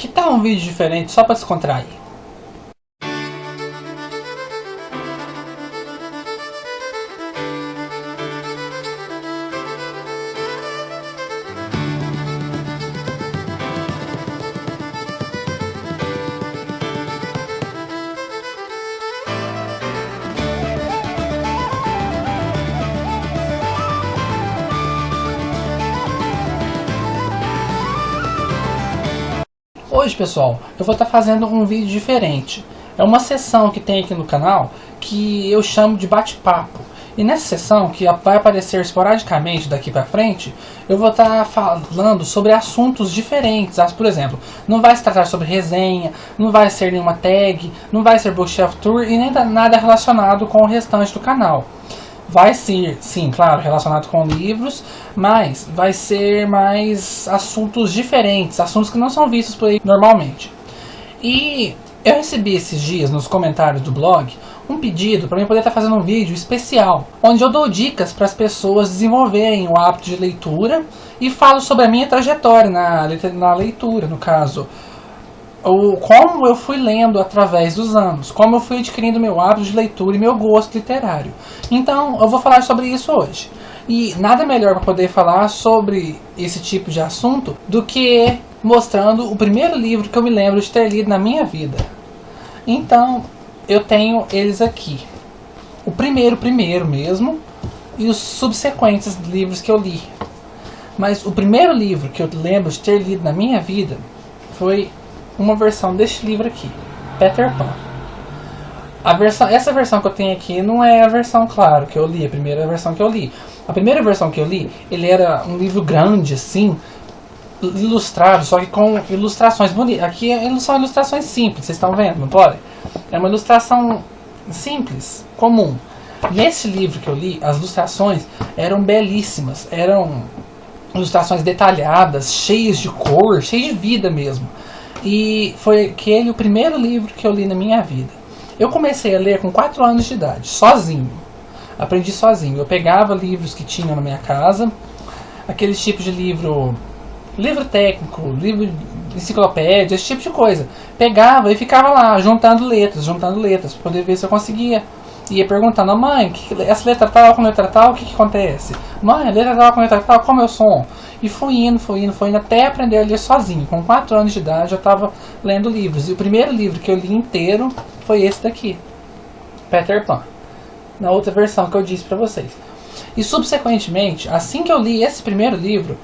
Que tal um vídeo diferente só para descontrair? Hoje, pessoal, eu vou estar fazendo um vídeo diferente. É uma sessão que tem aqui no canal que eu chamo de bate-papo. E nessa sessão, que vai aparecer esporadicamente daqui pra frente, eu vou estar falando sobre assuntos diferentes. Por exemplo, não vai se tratar sobre resenha, não vai ser nenhuma tag, não vai ser bookshelf tour e nem nada relacionado com o restante do canal. Vai ser, sim, claro, relacionado com livros, mas vai ser mais assuntos diferentes, assuntos que não são vistos por aí normalmente. E eu recebi esses dias nos comentários do blog um pedido para mim poder estar fazendo um vídeo especial, onde eu dou dicas para as pessoas desenvolverem o hábito de leitura e falo sobre a minha trajetória na leitura, no caso. Como eu fui lendo através dos anos, como eu fui adquirindo meu hábito de leitura e meu gosto literário. Então, eu vou falar sobre isso hoje. E nada melhor para poder falar sobre esse tipo de assunto do que mostrando o primeiro livro que eu me lembro de ter lido na minha vida. Então, eu tenho eles aqui. O primeiro mesmo, e os subsequentes livros que eu li. Mas o primeiro livro que eu lembro de ter lido na minha vida foi uma versão deste livro aqui, Peter Pan. Essa versão que eu tenho aqui não é a versão, claro, que eu li, a primeira versão que eu li. A primeira versão que eu li, ele era um livro grande, assim, ilustrado, só que com ilustrações bonitas. Aqui são ilustrações simples, vocês estão vendo, não pode? É uma ilustração simples, comum. Nesse livro que eu li, as ilustrações eram belíssimas, eram ilustrações detalhadas, cheias de cor, cheias de vida mesmo. E foi aquele o primeiro livro que eu li na minha vida. Eu comecei a ler com 4 anos de idade, sozinho. Aprendi sozinho. Eu pegava livros que tinham na minha casa, aqueles tipos de livro técnico, livro de enciclopédia, esse tipo de coisa. Pegava e ficava lá, juntando letras, para poder ver se eu conseguia. Ia perguntando, mãe, essa letra tal com letra tal, o que acontece? Mãe, a letra tal com letra tal, como é o som? E fui indo até aprender a ler sozinho. Com 4 anos de idade eu estava lendo livros. E o primeiro livro que eu li inteiro foi esse daqui, Peter Pan. Na outra versão que eu disse para vocês. E subsequentemente, assim que eu li esse primeiro livro,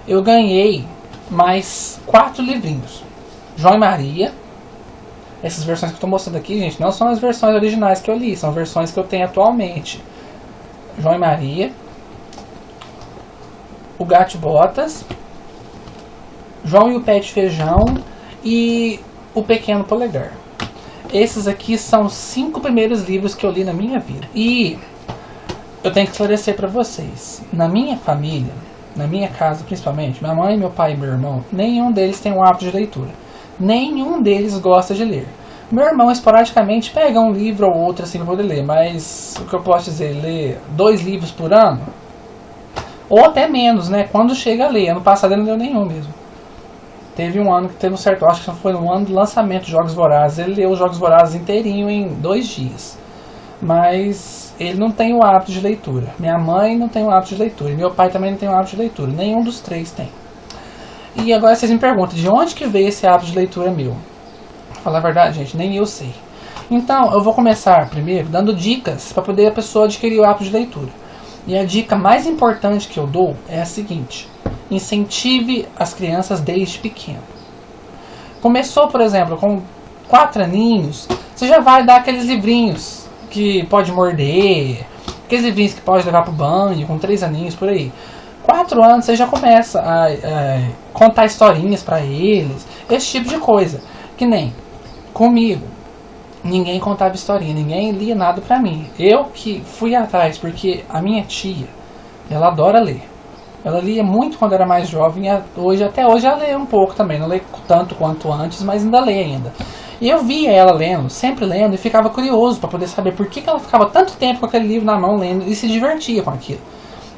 eu ganhei mais 4 livrinhos. João e Maria. Essas versões que eu estou mostrando aqui, gente, não são as versões originais que eu li, são versões que eu tenho atualmente. João e Maria, O Gato Botas, João e o Pé de Feijão e O Pequeno Polegar. Esses aqui são os 5 primeiros livros que eu li na minha vida. E eu tenho que esclarecer para vocês, na minha família, na minha casa principalmente, minha mãe, meu pai e meu irmão, nenhum deles tem um hábito de leitura. Nenhum deles gosta de ler. Meu irmão esporadicamente pega um livro ou outro assim para poder ler, mas o que eu posso dizer, lê 2 livros por ano, ou até menos, né? Quando chega a ler. Ano passado ele não leu nenhum mesmo. Teve um ano que teve um certo, acho que foi no ano do lançamento de Jogos Vorazes, ele leu os Jogos Vorazes inteirinho em 2 dias. Mas ele não tem o hábito de leitura. Minha mãe não tem o hábito de leitura, e meu pai também não tem o hábito de leitura. Nenhum dos 3 tem. E agora vocês me perguntam, de onde que veio esse hábito de leitura meu? Pra falar a verdade, gente, nem eu sei. Então, eu vou começar primeiro dando dicas para poder a pessoa adquirir o hábito de leitura. E a dica mais importante que eu dou é a seguinte: incentive as crianças desde pequeno. Começou, por exemplo, com 4 aninhos, você já vai dar aqueles livrinhos que pode morder, aqueles livrinhos que pode levar pro banho, com 3 aninhos, por aí. 4 anos você já começa a contar historinhas para eles, esse tipo de coisa. Que nem comigo, ninguém contava historinha, ninguém lia nada para mim. Eu que fui atrás, porque a minha tia, ela adora ler. Ela lia muito quando era mais jovem, e até hoje ela lê um pouco também, não lê tanto quanto antes, mas ainda lê ainda. E eu via ela lendo, sempre lendo, e ficava curioso para poder saber por que ela ficava tanto tempo com aquele livro na mão lendo e se divertia com aquilo.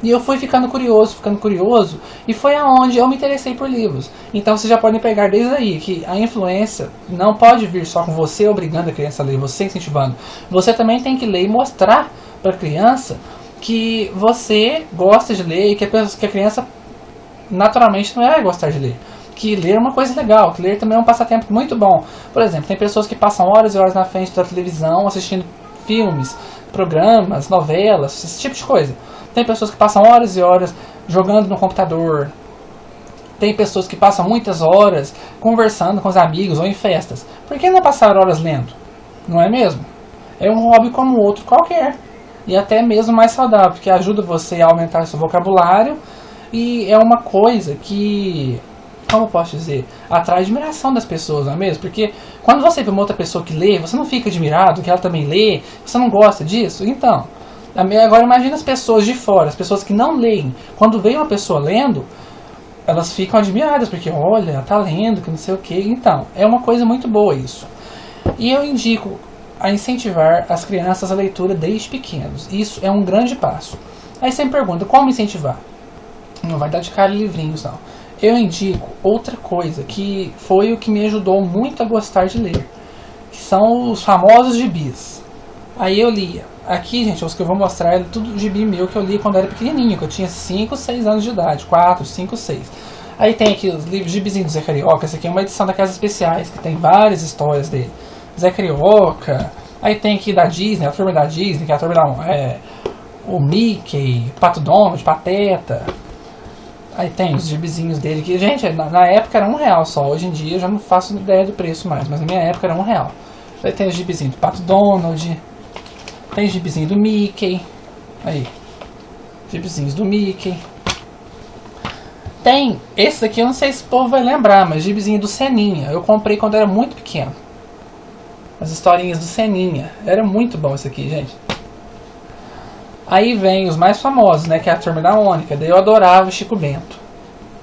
E eu fui ficando curioso, e foi aonde eu me interessei por livros. Então vocês já podem pegar desde aí que a influência não pode vir só com você obrigando a criança a ler, você incentivando. Você também tem que ler e mostrar para a criança que você gosta de ler e que a criança naturalmente não vai gostar de ler. Que ler é uma coisa legal, que ler também é um passatempo muito bom. Por exemplo, tem pessoas que passam horas e horas na frente da televisão assistindo filmes, programas, novelas, esse tipo de coisa. Tem pessoas que passam horas e horas jogando no computador. Tem pessoas que passam muitas horas conversando com os amigos ou em festas. Por que não passar horas lendo? Não é mesmo? É um hobby como outro qualquer. E até mesmo mais saudável, porque ajuda você a aumentar seu vocabulário. E é uma coisa que, como eu posso dizer, atrai admiração das pessoas, não é mesmo? Porque quando você vê uma outra pessoa que lê, você não fica admirado que ela também lê, você não gosta disso? Então, agora imagina as pessoas de fora, as pessoas que não leem. Quando vem uma pessoa lendo, elas ficam admiradas, porque olha, ela tá lendo, que não sei o que. Então, é uma coisa muito boa isso. E eu indico a incentivar as crianças a leitura desde pequenos. Isso é um grande passo. Aí você me pergunta, como incentivar? Não vai dar de cara livrinhos, não. Eu indico outra coisa, que foi o que me ajudou muito a gostar de ler. Que são os famosos gibis. Aí eu lia. Aqui, gente, os que eu vou mostrar é tudo gibi meu que eu li quando era pequenininho, que eu tinha 5, 6 anos de idade. 4, 5, 6. Aí tem aqui os livros gibizinhos do Zé Carioca. Essa aqui é uma edição da Casas Especiais, que tem várias histórias dele. Zé Carioca. Aí tem aqui da Disney, a turma da Disney, que é a turma o Mickey, Pato Donald, Pateta. Aí tem os gibizinhos dele, que, gente, na época era R$1 só. Hoje em dia eu já não faço ideia do preço mais, mas na minha época era R$1. Aí tem os gibizinhos do Pato Donald, tem gibizinho do Mickey. Aí, gibizinhos do Mickey. Tem esse daqui, eu não sei se o povo vai lembrar, mas gibizinho do Seninha. Eu comprei quando era muito pequeno. As historinhas do Seninha. Era muito bom esse aqui, gente. Aí vem os mais famosos, né, que é a Turma da Mônica. Daí eu adorava o Chico Bento.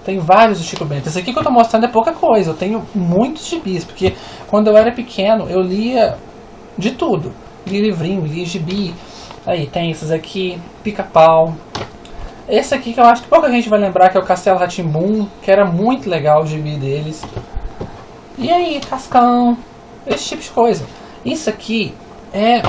Tem vários do Chico Bento. Esse aqui que eu tô mostrando é pouca coisa. Eu tenho muitos gibis, porque quando eu era pequeno eu lia de tudo. Lia livrinho, lia gibi. Aí tem esses aqui, Pica-Pau. Esse aqui que eu acho que pouca gente vai lembrar, que é o Castelo Rá-Tim-Bum, que era muito legal o gibi deles. E aí, Cascão, esse tipo de coisa. Isso aqui é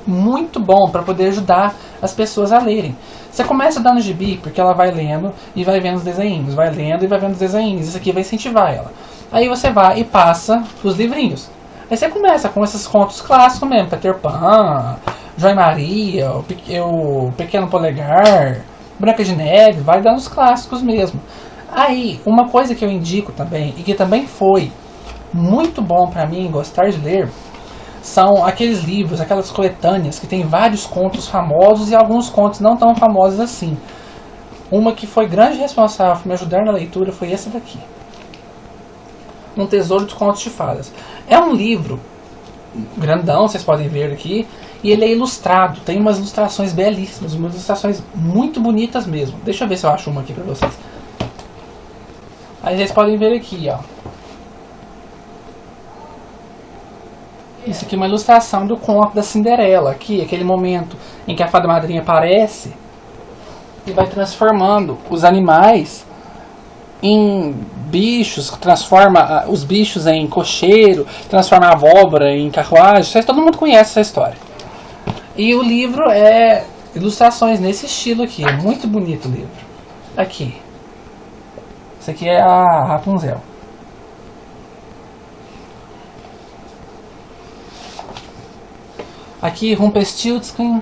muito bom para poder ajudar as pessoas a lerem. Você começa dando gibi, porque ela vai lendo e vai vendo os desenhinhos, vai lendo e vai vendo os desenhinhos. Isso aqui vai incentivar ela. Aí você vai e passa os livrinhos. Aí você começa com esses contos clássicos mesmo, Peter Pan, João e Maria, o Pequeno Polegar, Branca de Neve, vai dando os clássicos mesmo. Aí, uma coisa que eu indico também, e que também foi muito bom para mim gostar de ler, são aqueles livros, aquelas coletâneas que tem vários contos famosos e alguns contos não tão famosos assim. Uma que foi grande responsável por me ajudar na leitura foi essa daqui. Um Tesouro dos Contos de Fadas. É um livro grandão, vocês podem ver aqui, e ele é ilustrado, tem umas ilustrações belíssimas, umas ilustrações muito bonitas mesmo. Deixa eu ver se eu acho uma aqui pra vocês. Aí vocês podem ver aqui, ó. Isso aqui é uma ilustração do conto da Cinderela, aqui, aquele momento em que a fada madrinha aparece e vai transformando os animais em bichos, transforma os bichos em cocheiro, transforma a abóbora em carruagem. Todo mundo conhece essa história. E o livro é ilustrações nesse estilo aqui, é muito bonito o livro. Aqui. Esse aqui é a Rapunzel. Aqui, Rumpelstiltskin.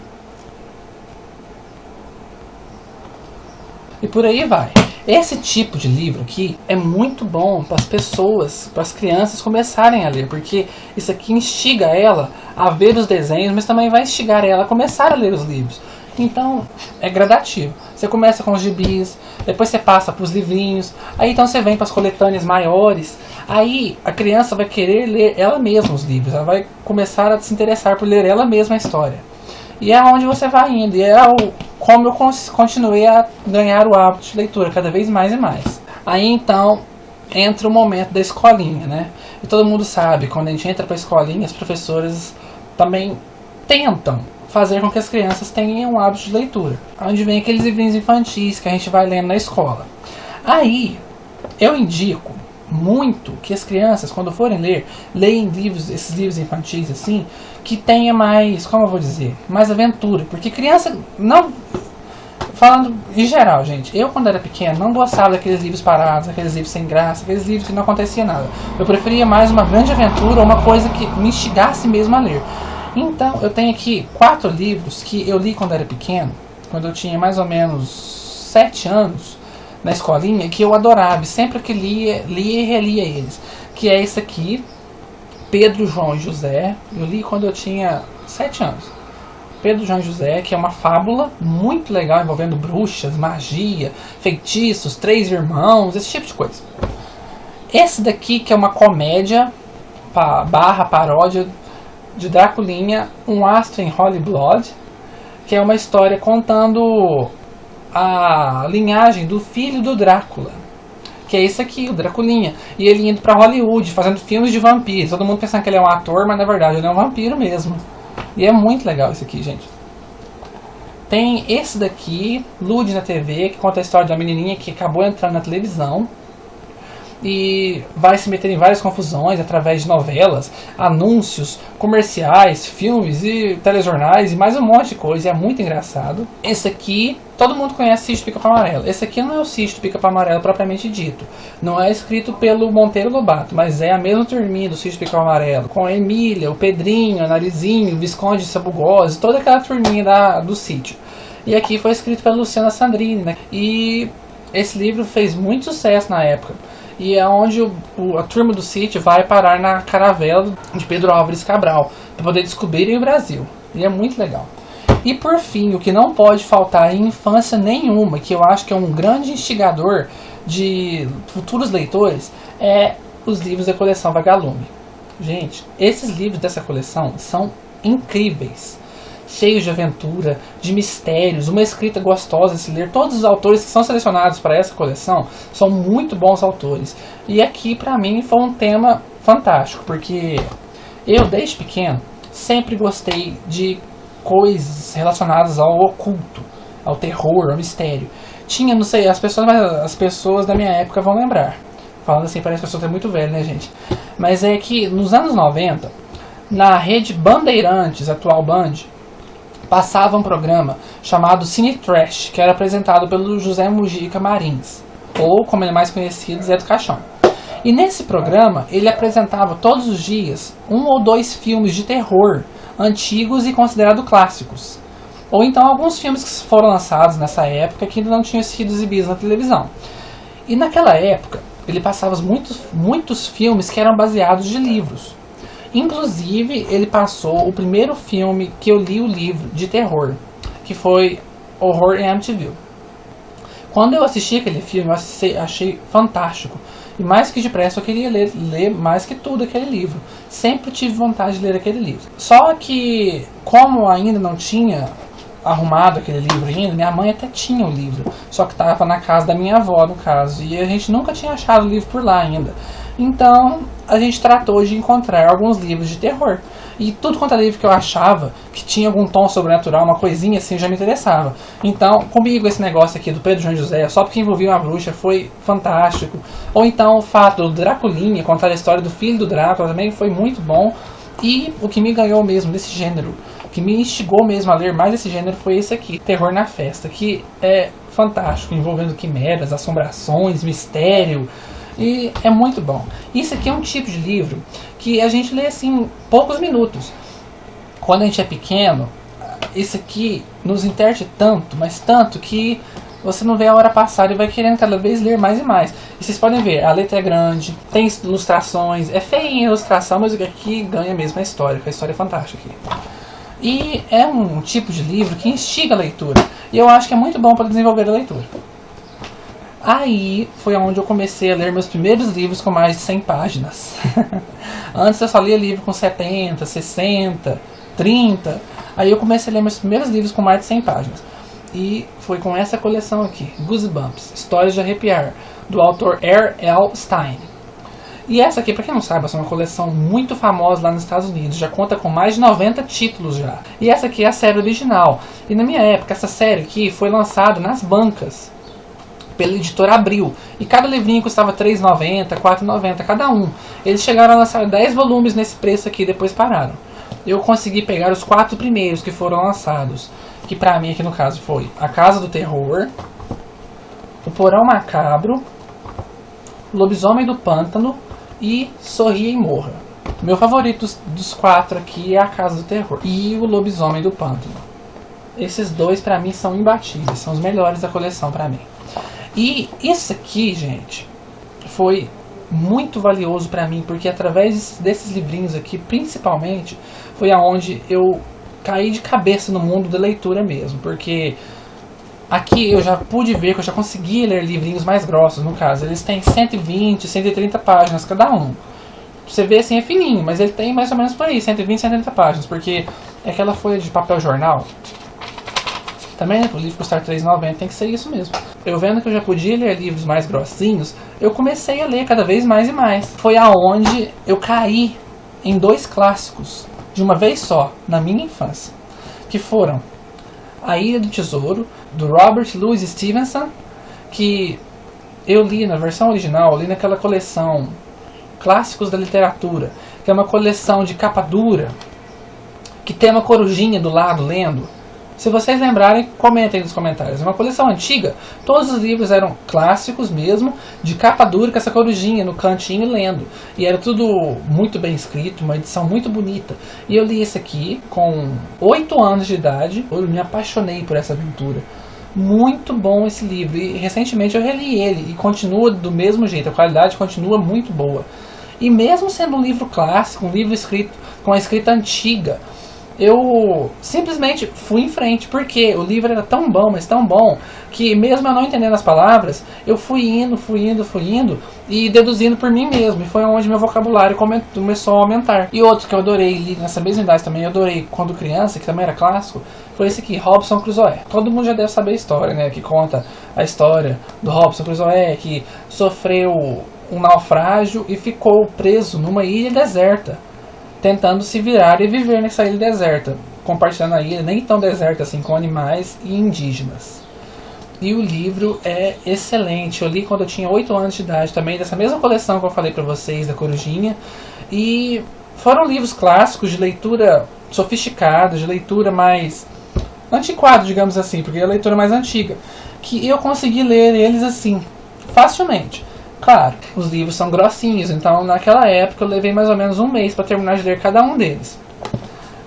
E por aí vai. Esse tipo de livro aqui é muito bom para as pessoas, para as crianças começarem a ler, porque isso aqui instiga ela a ver os desenhos, mas também vai instigar ela a começar a ler os livros. Então, é gradativo. Você começa com os gibis, depois você passa para os livrinhos, aí então você vem para as coletâneas maiores. Aí a criança vai querer ler ela mesma os livros, ela vai começar a se interessar por ler ela mesma a história. E é onde você vai indo, e é como eu continuei a ganhar o hábito de leitura, cada vez mais e mais. Aí então entra o momento da escolinha, né? E todo mundo sabe, quando a gente entra para a escolinha, as professoras também tentam fazer com que as crianças tenham um hábito de leitura. Onde vem aqueles livrinhos infantis que a gente vai lendo na escola. Aí, eu indico muito que as crianças, quando forem ler, leiam livros, esses livros infantis assim, que tenha mais, como eu vou dizer, mais aventura. Porque criança não... Falando em geral, gente, eu quando era pequeno não gostava daqueles livros parados, aqueles livros sem graça, aqueles livros que não acontecia nada. Eu preferia mais uma grande aventura, uma coisa que me instigasse mesmo a ler. Então, eu tenho aqui 4 livros que eu li quando era pequeno, quando eu tinha mais ou menos 7 anos, na escolinha, que eu adorava, e sempre que lia e relia eles. Que é esse aqui, Pedro, João e José. Eu li quando eu tinha 7 anos. Pedro, João e José, que é uma fábula muito legal, envolvendo bruxas, magia, feitiços, 3 irmãos, esse tipo de coisa. Esse daqui, que é uma comédia barra paródia de Draculinha, Um Astro em Holy Blood, que é uma história contando a linhagem do filho do Drácula, que é esse aqui, o Draculinha, e ele indo pra Hollywood, fazendo filmes de vampiros, todo mundo pensando que ele é um ator, mas na verdade ele é um vampiro mesmo, e é muito legal esse aqui, gente. Tem esse daqui, Lud na TV, que conta a história de uma menininha que acabou entrando na televisão e vai se meter em várias confusões através de novelas, anúncios, comerciais, filmes e telejornais e mais um monte de coisa, e é muito engraçado. Esse aqui, todo mundo conhece Sítio Pica-Pau Amarelo. Esse aqui não é o Sítio Pica-Pau Amarelo propriamente dito, não é escrito pelo Monteiro Lobato, mas é a mesma turminha do Sítio Pica-Pau Amarelo, com a Emília, o Pedrinho, a Narizinho, o Visconde de Sabugosa, toda aquela turminha do sítio. E aqui foi escrito pela Luciana Sandrini, né? E esse livro fez muito sucesso na época. E é onde a turma do sítio vai parar na caravela de Pedro Álvares Cabral, para poder descobrirem o Brasil. E é muito legal. E por fim, o que não pode faltar em infância nenhuma, que eu acho que é um grande instigador de futuros leitores, é os livros da coleção Vagalume. Gente, esses livros dessa coleção são incríveis. Cheios de aventura, de mistérios, uma escrita gostosa de se ler. Todos os autores que são selecionados para essa coleção são muito bons autores. E aqui, para mim, foi um tema fantástico, porque eu, desde pequeno, sempre gostei de coisas relacionadas ao oculto, ao terror, ao mistério. Tinha, não sei, as pessoas da minha época vão lembrar. Falando assim, parece que a pessoa é muito velha, né, gente? Mas é que, nos anos 90, na rede Bandeirantes, atual Band, passava um programa chamado Cine Trash, que era apresentado pelo José Mujica Marins, ou como ele é mais conhecido, Zé do Caixão. E nesse programa ele apresentava todos os dias 1 ou 2 filmes de terror antigos e considerados clássicos, ou então alguns filmes que foram lançados nessa época que ainda não tinham sido exibidos na televisão. E naquela época ele passava muitos filmes que eram baseados de livros. Inclusive, ele passou o primeiro filme que eu li o livro de terror, que foi Horror em Amityville. Quando eu assisti aquele filme, eu achei fantástico. E mais que depressa, eu queria ler mais que tudo aquele livro. Sempre tive vontade de ler aquele livro. Só que, como ainda não tinha arrumado aquele livro ainda, minha mãe até tinha o livro. Só que estava na casa da minha avó, no caso. E a gente nunca tinha achado o livro por lá ainda. Então, a gente tratou de encontrar alguns livros de terror. E tudo quanto é livro que eu achava que tinha algum tom sobrenatural, uma coisinha assim, já me interessava. Então, comigo esse negócio aqui do Pedro João José, só porque envolvia uma bruxa, foi fantástico. Ou então o fato do Draculinha, contar a história do filho do Drácula, também foi muito bom. E o que me ganhou mesmo desse gênero, o que me instigou mesmo a ler mais desse gênero, foi esse aqui, Terror na Festa, que é fantástico, envolvendo quimeras, assombrações, mistério. E é muito bom. Isso aqui é um tipo de livro que a gente lê assim em poucos minutos. Quando a gente é pequeno, isso aqui nos interte tanto, mas tanto que você não vê a hora passar e vai querendo cada vez ler mais e mais. E vocês podem ver, a letra é grande, tem ilustrações, é feia a ilustração, mas aqui ganha mesmo a história, que a história é fantástica aqui. E é um tipo de livro que instiga a leitura. E eu acho que é muito bom para desenvolver a leitura. Aí foi onde eu comecei a ler meus primeiros livros com mais de 100 páginas. Antes eu só lia livro com 70, 60, 30. Aí eu comecei a ler meus primeiros livros com mais de 100 páginas. E foi com essa coleção aqui, Goosebumps, Histórias de Arrepiar, do autor R.L. Stine. E essa aqui, pra quem não sabe, é uma coleção muito famosa lá nos Estados Unidos. Já conta com mais de 90 títulos já. E essa aqui é a série original. E na minha época, essa série aqui foi lançada nas bancas pela editora Abril. E cada livrinho custava R$ 3,90, R$ 4,90 cada um. Eles chegaram a lançar 10 volumes nesse preço aqui e depois pararam. Eu consegui pegar os 4 primeiros que foram lançados. Que pra mim aqui no caso foi A Casa do Terror, O Porão Macabro, Lobisomem do Pântano e Sorria e Morra. Meu favorito dos 4 aqui é A Casa do Terror e o Lobisomem do Pântano. Esses dois pra mim são imbatíveis, são os melhores da coleção pra mim. E isso aqui, gente, foi muito valioso pra mim, porque através desses livrinhos aqui, principalmente, foi aonde eu caí de cabeça no mundo da leitura mesmo, porque aqui eu já pude ver que eu já consegui ler livrinhos mais grossos, no caso. Eles têm 120, 130 páginas cada um. Você vê assim, é fininho, mas ele tem mais ou menos por aí, 120, 130 páginas, porque é aquela folha de papel jornal. Também, né, o livro custar R$ 3,90 tem que ser isso mesmo. Eu vendo que eu já podia ler livros mais grossinhos, eu comecei a ler cada vez mais e mais. Foi aonde eu caí em 2 clássicos, de uma vez só, na minha infância, que foram A Ilha do Tesouro, do Robert Louis Stevenson, que eu li na versão original, eu li naquela coleção Clássicos da Literatura, que é uma coleção de capa dura, que tem uma corujinha do lado lendo. Se vocês lembrarem, comentem nos comentários. É uma coleção antiga, todos os livros eram clássicos mesmo, de capa dura, com essa corujinha no cantinho lendo. E era tudo muito bem escrito, uma edição muito bonita. E eu li esse aqui com 8 anos de idade, eu me apaixonei por essa aventura. Muito bom esse livro, e recentemente eu reli ele, e continua do mesmo jeito, a qualidade continua muito boa. E mesmo sendo um livro clássico, um livro escrito com a escrita antiga, eu simplesmente fui em frente, porque o livro era tão bom, mas tão bom, que mesmo eu não entendendo as palavras, eu fui indo e deduzindo por mim mesmo, e foi onde meu vocabulário começou a aumentar. E outro que eu adorei, li nessa mesma idade também, eu adorei quando criança, que também era clássico, foi esse aqui, Robinson Crusoe. Todo mundo já deve saber a história, né, que conta a história do Robinson Crusoe, que sofreu um naufrágio e ficou preso numa ilha deserta, tentando se virar e viver nessa ilha deserta, compartilhando a ilha nem tão deserta assim, com animais e indígenas. E o livro é excelente, eu li quando eu tinha 8 anos de idade também, dessa mesma coleção que eu falei pra vocês, da Corujinha, e foram livros clássicos de leitura sofisticada, de leitura mais antiquada, digamos assim, porque é a leitura mais antiga, que eu consegui ler eles assim, facilmente. Claro, os livros são grossinhos, então naquela época eu levei mais ou menos um mês para terminar de ler cada um deles.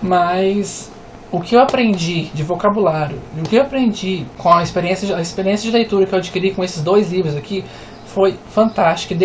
Mas o que eu aprendi de vocabulário, o que eu aprendi com a experiência de leitura que eu adquiri com esses 2 livros aqui, foi fantástico e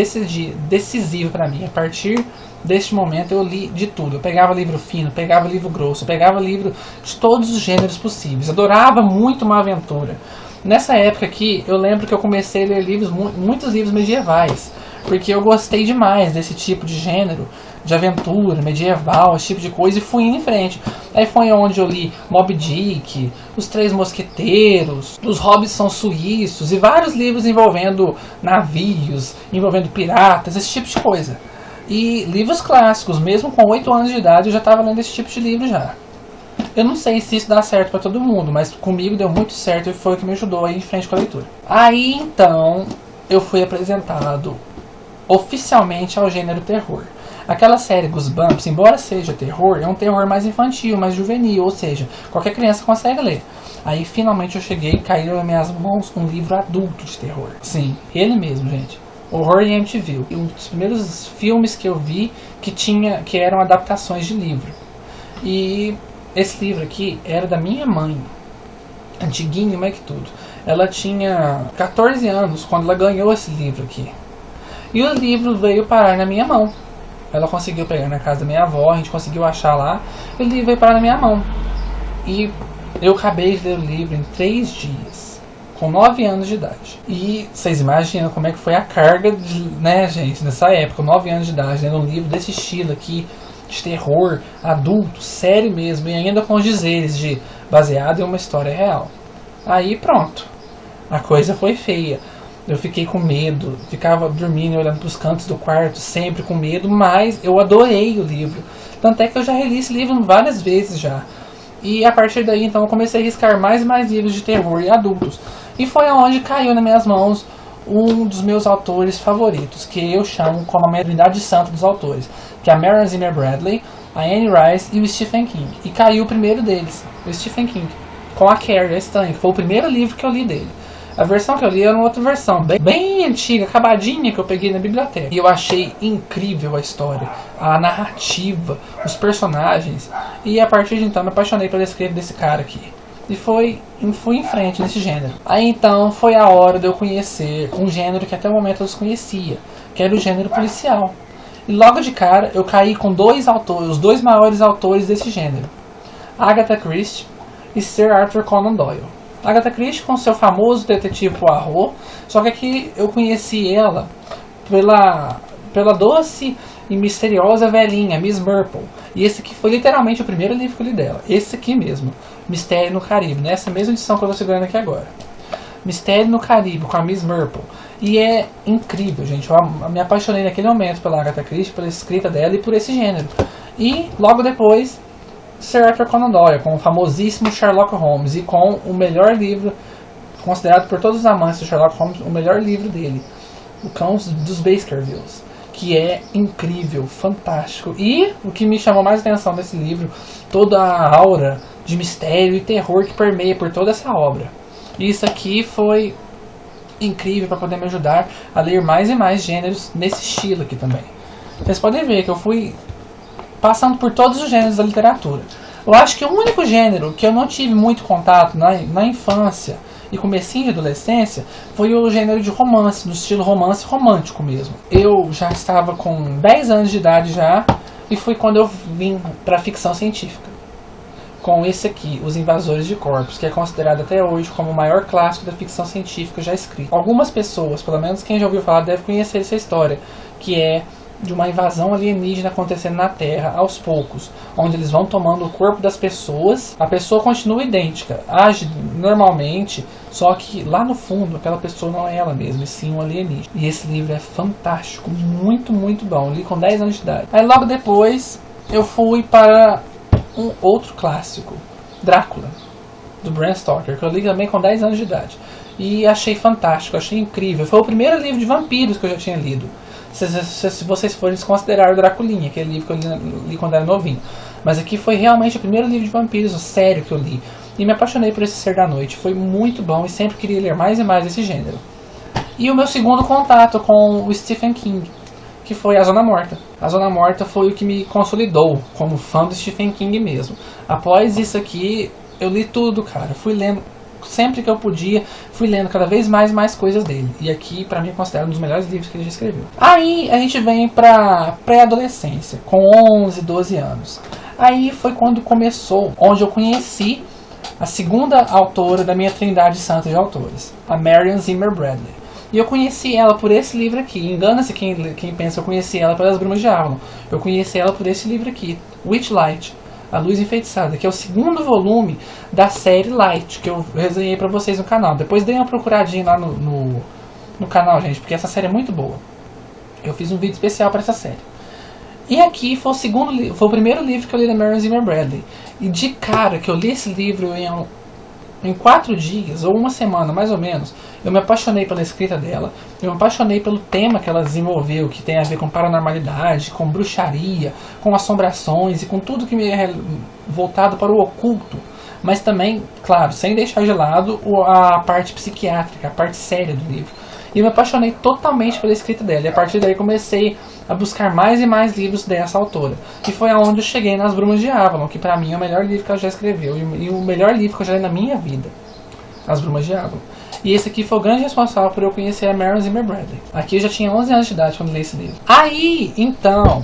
decisivo para mim. A partir deste momento eu li de tudo. Eu pegava livro fino, pegava livro grosso, pegava livro de todos os gêneros possíveis. Adorava muito uma aventura. Nessa época aqui, eu lembro que eu comecei a ler livros, muitos livros medievais, porque eu gostei demais desse tipo de gênero, de aventura, medieval, esse tipo de coisa, e fui indo em frente. Aí foi onde eu li Moby Dick, Os Três Mosqueteiros, Os Hobbits Suíços, e vários livros envolvendo navios, envolvendo piratas, esse tipo de coisa. E livros clássicos, mesmo com 8 anos de idade, eu já estava lendo esse tipo de livro já. Eu não sei se isso dá certo pra todo mundo, mas comigo deu muito certo e foi o que me ajudou a ir em frente com a leitura. Aí então eu fui apresentado oficialmente ao gênero terror. Aquela série Goosebumps, embora seja terror, é um terror mais infantil, mais juvenil, ou seja, qualquer criança consegue ler. Aí finalmente eu cheguei e caiu nas minhas mãos um livro adulto de terror. Sim, ele mesmo, gente. Horror em Amityville. Um dos primeiros filmes que eu vi que eram adaptações de livro. E esse livro aqui era da minha mãe, antiguinho, mais que tudo. Ela tinha 14 anos quando ela ganhou esse livro aqui. E o livro veio parar na minha mão. Ela conseguiu pegar na casa da minha avó, a gente conseguiu achar lá, e o livro veio parar na minha mão. E eu acabei de ler o livro em 3 dias, com 9 anos de idade. E vocês imaginam como é que foi a carga, né, gente, nessa época, 9 anos de idade, lendo um livro desse estilo aqui, de terror, adulto, sério mesmo, e ainda com os dizeres baseado em uma história real. Aí pronto, a coisa foi feia. Eu fiquei com medo, ficava dormindo olhando para os cantos do quarto, sempre com medo, mas eu adorei o livro. Tanto é que eu já reli esse livro várias vezes já. E a partir daí, então, eu comecei a riscar mais e mais livros de terror e adultos. E foi aonde caiu nas minhas mãos um dos meus autores favoritos, que eu chamo como a mediunidade santa dos autores, que é a Marion Zimmer Bradley, a Anne Rice e o Stephen King. E caiu o primeiro deles, o Stephen King, com a Carrie, a Estranha, que foi o primeiro livro que eu li dele. A versão que eu li era uma outra versão, bem antiga, acabadinha, que eu peguei na biblioteca. E eu achei incrível a história, a narrativa, os personagens. E a partir de então me apaixonei pela escrita desse cara aqui. E fui em frente nesse gênero. Aí então foi a hora de eu conhecer um gênero que até o momento eu desconhecia, que era o gênero policial. E logo de cara eu caí com dois autores, os dois maiores autores desse gênero, Agatha Christie e Sir Arthur Conan Doyle. Agatha Christie com seu famoso detetive Poirot, só que aqui eu conheci ela pela doce e misteriosa velhinha, Miss Marple. E esse aqui foi literalmente o primeiro livro que eu li dela. Esse aqui mesmo, Mistério no Caribe, nessa mesma edição que eu estou segurando aqui agora. Mistério no Caribe, com a Miss Marple. E é incrível, gente. Eu me apaixonei naquele momento pela Agatha Christie, pela escrita dela e por esse gênero. E logo depois, Sir Arthur Conan Doyle, com o famosíssimo Sherlock Holmes, e com o melhor livro, considerado por todos os amantes de Sherlock Holmes, o melhor livro dele, O Cão dos Baskervilles, que é incrível, fantástico. E o que me chamou mais atenção nesse livro, toda a aura de mistério e terror que permeia por toda essa obra. E isso aqui foi incrível para poder me ajudar a ler mais e mais gêneros nesse estilo aqui também. Vocês podem ver que eu fui passando por todos os gêneros da literatura. Eu acho que o único gênero que eu não tive muito contato na infância e comecinho de adolescência foi o gênero de romance, no estilo romance romântico mesmo. Eu já estava com 10 anos de idade já, e foi quando eu vim para a ficção científica, com esse aqui, Os Invasores de Corpos, que é considerado até hoje como o maior clássico da ficção científica já escrito. Algumas pessoas, pelo menos quem já ouviu falar, deve conhecer essa história, que é de uma invasão alienígena acontecendo na Terra aos poucos, onde eles vão tomando o corpo das pessoas. A pessoa continua idêntica, age normalmente, só que lá no fundo aquela pessoa não é ela mesma, e sim um alienígena. E esse livro é fantástico, muito, muito bom. Eu li com 10 anos de idade. Aí logo depois eu fui para um outro clássico, Drácula, do Bram Stoker, que eu li também com 10 anos de idade. E achei fantástico, achei incrível. Foi o primeiro livro de vampiros que eu já tinha lido. Se vocês forem considerar o Draculinha, aquele livro que eu li quando era novinho. Mas aqui foi realmente o primeiro livro de vampiros, sério, que eu li. E me apaixonei por esse Ser da Noite. Foi muito bom e sempre queria ler mais e mais esse gênero. E o meu segundo contato com o Stephen King, que foi A Zona Morta. A Zona Morta foi o que me consolidou como fã do Stephen King mesmo. Após isso aqui, eu li tudo, cara. Fui lendo sempre que eu podia, fui lendo cada vez mais coisas dele. E aqui, pra mim, é considerado um dos melhores livros que ele já escreveu. Aí, a gente vem pra pré-adolescência, com 11, 12 anos. Aí foi quando começou, onde eu conheci a segunda autora da minha trindade santa de autores, a Marion Zimmer Bradley. E eu conheci ela por esse livro aqui. Engana-se quem pensa que eu conheci ela pelas Brumas de Avalon. Eu conheci ela por esse livro aqui, Witchlight, A Luz Enfeitiçada, que é o segundo volume da série Light, que eu resenhei pra vocês no canal. Depois dei uma procuradinha lá no canal, gente, porque essa série é muito boa. Eu fiz um vídeo especial pra essa série. E aqui foi o primeiro livro que eu li da Marion Zimmer Bradley. E de cara que eu li esse livro em 4 dias, ou uma semana mais ou menos, eu me apaixonei pela escrita dela, eu me apaixonei pelo tema que ela desenvolveu, que tem a ver com paranormalidade, com bruxaria, com assombrações e com tudo que me é voltado para o oculto, mas também, claro, sem deixar de lado a parte psiquiátrica, a parte séria do livro. E eu me apaixonei totalmente pela escrita dela, e a partir daí comecei a buscar mais e mais livros dessa autora. E foi aonde eu cheguei nas Brumas de Avalon, que pra mim é o melhor livro que ela já escreveu, e o melhor livro que eu já li na minha vida, As Brumas de Avalon. E esse aqui foi o grande responsável por eu conhecer a Marion Zimmer Bradley. Aqui eu já tinha 11 anos de idade quando li esse livro. Aí, então,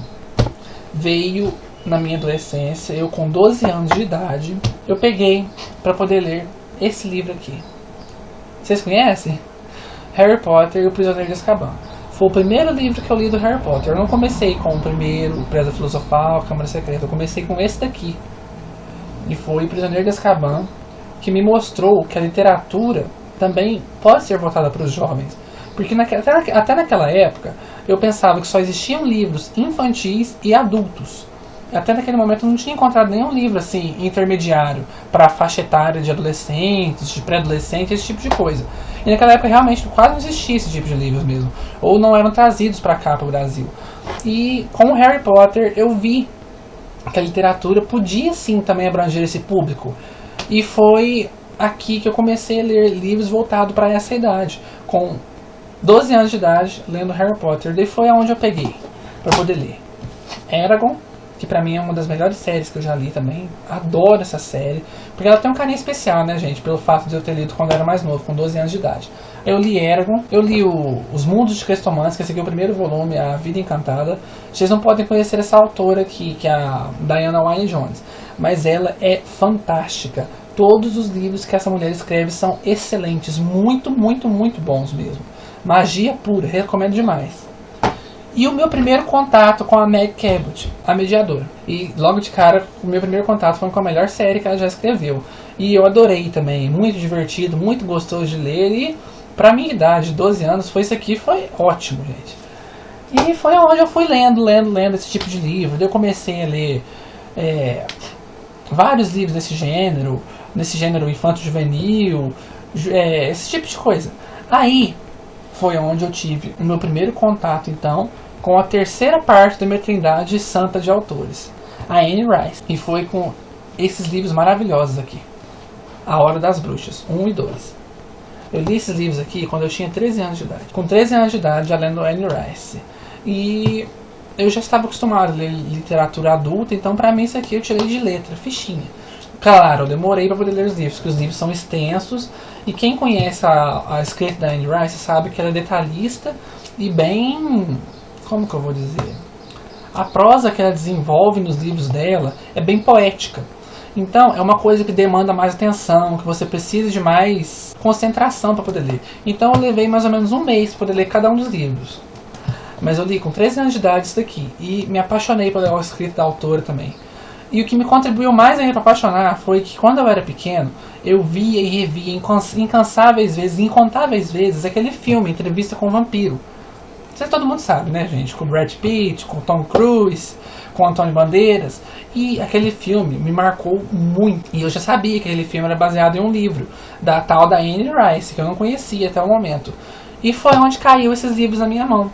veio na minha adolescência, eu com 12 anos de idade, eu peguei pra poder ler esse livro aqui. Vocês conhecem? Harry Potter e o Prisioneiro de Azkaban. Foi o primeiro livro que eu li do Harry Potter. Eu não comecei com o primeiro, o Pedra Filosofal, Câmara Secreta. Eu comecei com esse daqui. E foi o Prisioneiro de Azkaban que me mostrou que a literatura também pode ser voltada para os jovens. Porque até naquela época eu pensava que só existiam livros infantis e adultos. Até naquele momento eu não tinha encontrado nenhum livro assim intermediário para faixa etária de adolescentes, de pré-adolescentes, esse tipo de coisa. E naquela época realmente quase não existia esse tipo de livros mesmo, ou não eram trazidos para cá, para o Brasil. E com o Harry Potter eu vi que a literatura podia sim também abranger esse público. E foi aqui que eu comecei a ler livros voltados para essa idade, com 12 anos de idade, lendo Harry Potter. Daí foi aonde eu peguei para poder ler Eragon, que pra mim é uma das melhores séries que eu já li também. Adoro essa série, porque ela tem um carinho especial, né, gente, pelo fato de eu ter lido quando eu era mais novo, com 12 anos de idade. Eu li Eragon, eu li Os Mundos de Crestomantes, que esse aqui é o primeiro volume, A Vida Encantada. Vocês não podem conhecer essa autora aqui, que é a Diana Wynne Jones, mas ela é fantástica. Todos os livros que essa mulher escreve são excelentes, muito, muito, muito bons mesmo. Magia pura, recomendo demais. E o meu primeiro contato com a Meg Cabot, a mediadora. E logo de cara, o meu primeiro contato foi com a melhor série que ela já escreveu. E eu adorei também, muito divertido, muito gostoso de ler. E pra minha idade, 12 anos, isso aqui foi ótimo, gente. E foi onde eu fui lendo esse tipo de livro. Daí eu comecei a ler vários livros nesse gênero infanto-juvenil, esse tipo de coisa. Aí foi onde eu tive o meu primeiro contato, então, com a terceira parte da minha trindade santa de autores, a Anne Rice. E foi com esses livros maravilhosos aqui, A Hora das Bruxas, 1 e 2. Eu li esses livros aqui quando eu tinha 13 anos de idade. Com 13 anos de idade, já lendo Anne Rice. E eu já estava acostumado a ler literatura adulta, então pra mim isso aqui eu tirei de letra, fichinha. Claro, eu demorei para poder ler os livros, porque os livros são extensos. E quem conhece a escrita da Anne Rice sabe que ela é detalhista e bem... como que eu vou dizer? A prosa que ela desenvolve nos livros dela é bem poética. Então, é uma coisa que demanda mais atenção, que você precisa de mais concentração para poder ler. Então, eu levei mais ou menos um mês para poder ler cada um dos livros. Mas eu li com 13 anos de idade isso daqui. E me apaixonei pela escrita da autora também. E o que me contribuiu mais ainda para apaixonar foi que quando eu era pequeno, eu via e revia incansáveis vezes, incontáveis vezes, aquele filme, Entrevista com o Vampiro. Isso todo mundo sabe, né, gente? Com o Brad Pitt, com o Tom Cruise, com o Antônio Bandeiras. E aquele filme me marcou muito. E eu já sabia que aquele filme era baseado em um livro, da tal da Anne Rice, que eu não conhecia até o momento. E foi onde caiu esses livros na minha mão.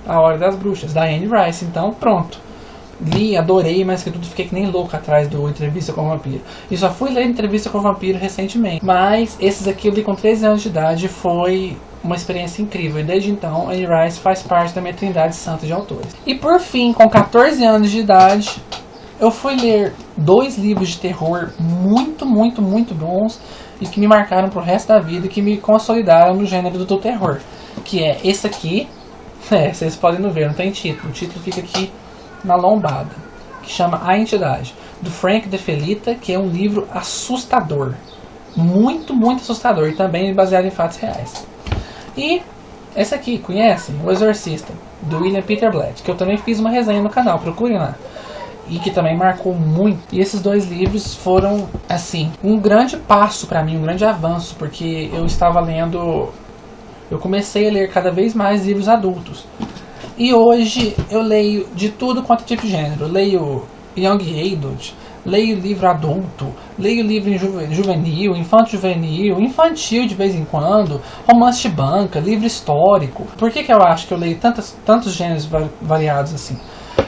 A Hora das Bruxas, da Anne Rice. Então, pronto. Li, adorei, mas que tudo fiquei que nem louco atrás do Entrevista com o Vampiro. E só fui ler Entrevista com o Vampiro recentemente. Mas esses aqui eu li com 13 anos de idade, foi uma experiência incrível. E desde então, Anne Rice faz parte da minha trindade santa de autores. E por fim, com 14 anos de idade, eu fui ler 2 livros de terror muito, muito, muito bons e que me marcaram pro resto da vida e que me consolidaram no gênero do terror. Que é esse aqui. Vocês podem não ver, não tem título. O título fica aqui na lombada, que chama A Entidade, do Frank De Felitta, que é um livro assustador, muito, muito assustador, e também baseado em fatos reais. E esse aqui, conhecem? O Exorcista, do William Peter Blatty, que eu também fiz uma resenha no canal, procurem lá, e que também marcou muito. E esses 2 livros foram, assim, um grande passo para mim, um grande avanço, porque eu estava lendo, eu comecei a ler cada vez mais livros adultos. E hoje eu leio de tudo quanto é tipo de gênero. Eu leio Young Adult, leio livro adulto, leio livro juvenil, infanto-juvenil, infantil de vez em quando, romance de banca, livro histórico. Por que eu acho que eu leio tantos gêneros variados assim?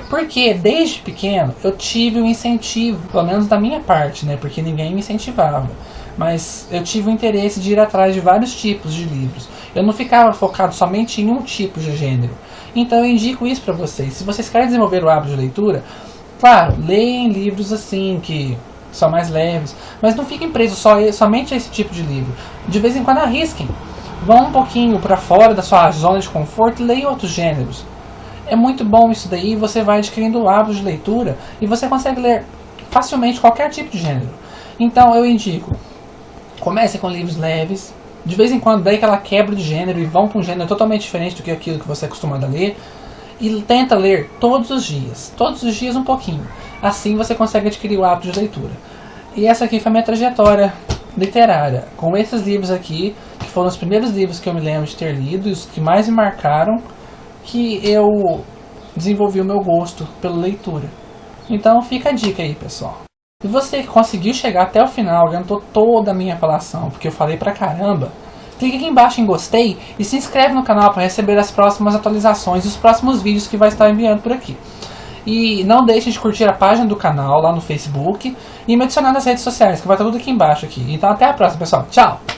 Porque desde pequeno eu tive um incentivo, pelo menos da minha parte, né? Porque ninguém me incentivava. Mas eu tive o interesse de ir atrás de vários tipos de livros. Eu não ficava focado somente em um tipo de gênero. Então eu indico isso para vocês. Se vocês querem desenvolver o hábito de leitura, claro, leem livros assim, que são mais leves. Mas não fiquem presos somente a esse tipo de livro. De vez em quando arrisquem. Vão um pouquinho para fora da sua zona de conforto e leiam outros gêneros. É muito bom isso daí, você vai adquirindo o hábito de leitura e você consegue ler facilmente qualquer tipo de gênero. Então eu indico, comece com livros leves, de vez em quando dê aquela quebra de gênero e vão para um gênero totalmente diferente do que aquilo que você é acostumado a ler, e tenta ler todos os dias um pouquinho. Assim você consegue adquirir o hábito de leitura. E essa aqui foi a minha trajetória literária, com esses livros aqui, que foram os primeiros livros que eu me lembro de ter lido e os que mais me marcaram, que eu desenvolvi o meu gosto pela leitura. Então fica a dica aí, pessoal. Se você conseguiu chegar até o final, aguentou toda a minha falação, porque eu falei pra caramba, clique aqui embaixo em gostei e se inscreve no canal para receber as próximas atualizações e os próximos vídeos que vai estar enviando por aqui. E não deixe de curtir a página do canal lá no Facebook e me adicionar nas redes sociais, que vai estar tudo aqui embaixo aqui. Então até a próxima, pessoal. Tchau!